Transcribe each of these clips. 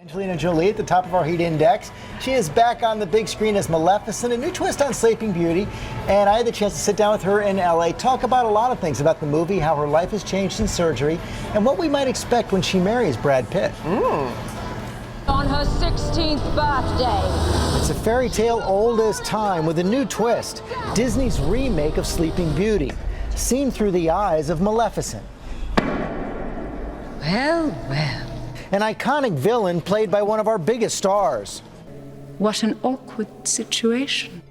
Angelina Jolie at the top of our heat index. She is back on the big screen as Maleficent, a new twist on Sleeping Beauty. And I had the chance to sit down with her in LA, talk about a lot of things about the movie, how her life has changed in surgery, and what we might expect when she marries Brad Pitt. On her 16th birthday. It's a fairy tale old as time with a new twist. Disney's remake of Sleeping Beauty, seen through the eyes of Maleficent. Well, well. An iconic villain played by one of our biggest stars. What an awkward situation.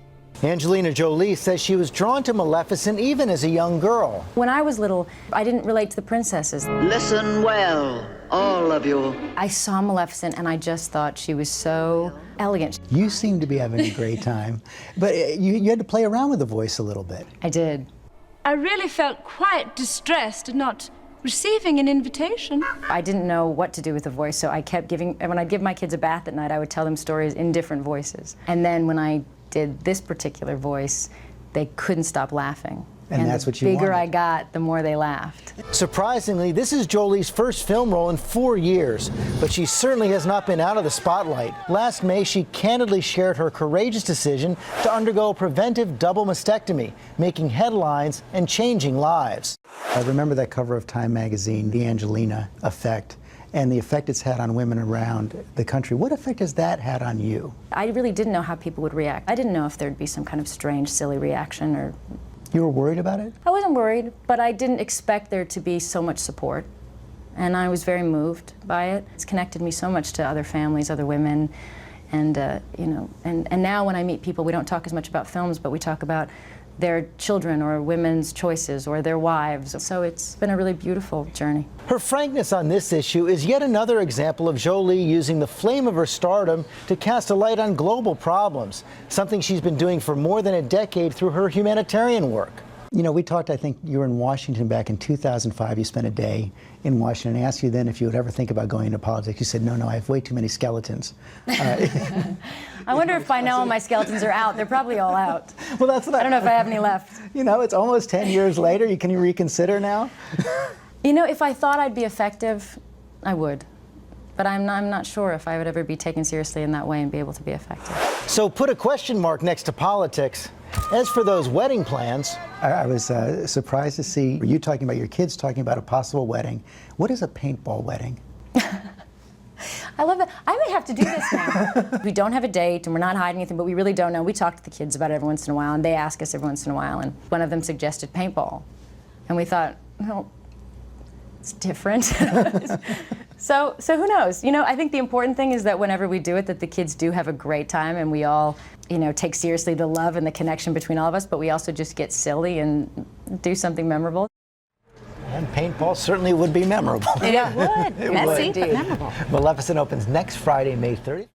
Angelina Jolie says she was drawn to Maleficent even as a young girl. When I was little, I didn't relate to the princesses. Listen well, all of you. I saw Maleficent and I just thought she was so elegant. You seem to be having a great time, but you had to play around with the voice a little bit. I did. I really felt quite distressed at not receiving an invitation. I didn't know what to do with the voice, so I kept giving, and when I'd give my kids a bath at night, I would tell them stories in different voices. And then when I did this particular voice, they couldn't stop laughing. And that's what you wanted. The bigger wanted. I got, the more they laughed. Surprisingly, this is Jolie's first film role in 4 years, but she certainly has not been out of the spotlight. Last May, she candidly shared her courageous decision to undergo a preventive double mastectomy, making headlines and changing lives. I remember that cover of Time magazine, the Angelina effect, and the effect it's had on women around the country. What effect has that had on you? I really didn't know how people would react. I didn't know if there'd be some kind of strange, silly reaction or... You were worried about it? I wasn't worried, but I didn't expect there to be so much support. And I was very moved by it. It's connected me so much to other families, other women. And, you know, and now when I meet people, we don't talk as much about films, but we talk about their children or women's choices or their wives. So it's been a really beautiful journey. Her frankness on this issue is yet another example of Jolie using the flame of her stardom to cast a light on global problems, something she's been doing for more than a decade through her humanitarian work. You know, we talked, I think you were in Washington back in 2005. You spent a day in Washington. I asked you then if you would ever think about going into politics. You said, no, I have way too many skeletons. I wonder if by now all my skeletons are out. They're probably all out. Well, that's what I don't know if I have any left. You know, it's almost 10 years later. Can you reconsider now? You know, if I thought I'd be effective, I would. But I'm not sure if I would ever be taken seriously in that way and be able to be effective. So put a question mark next to politics. As for those wedding plans, I was surprised to see you talking about your kids talking about a possible wedding. What is a paintball wedding? I love that. I may have to do this now. We don't have a date and we're not hiding anything, but we really don't know. We talk to the kids about it every once in a while, and they ask us every once in a while, and one of them suggested paintball. And we thought, well, it's different. So who knows? You know, I think the important thing is that whenever we do it, that the kids do have a great time, and we all, you know, take seriously the love and the connection between all of us, but we also just get silly and do something memorable. And paintball certainly would be memorable. Yeah, it would. It Messy, would. but memorable. Maleficent opens next Friday, May 30th.